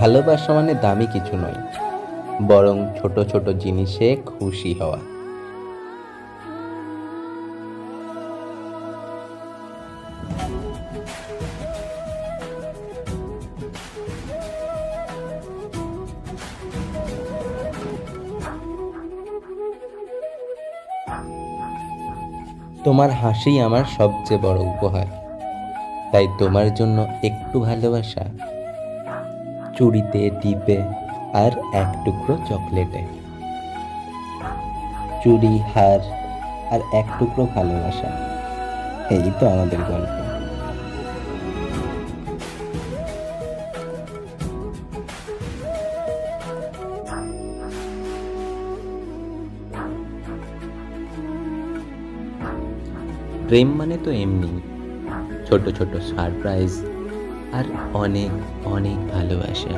ভালোবাসা মানে দামি কিছু নয়, বরং ছোট ছোট জিনিসে খুশি হওয়া। তোমার হাসি আমার সবচেয়ে বড় উপহার, তাই তোমার জন্য একটু ভালোবাসা চুড়িতে, টিপে আর এক টুকরো চকলেটে। চুড়ি, হার আর এক টুকরো ভালোবাসা, এই তো আমাদের গল্প। প্রেম মানে তো এমনি ছোট ছোট সারপ্রাইজ আর অনেক অনেক ভালোবাসা।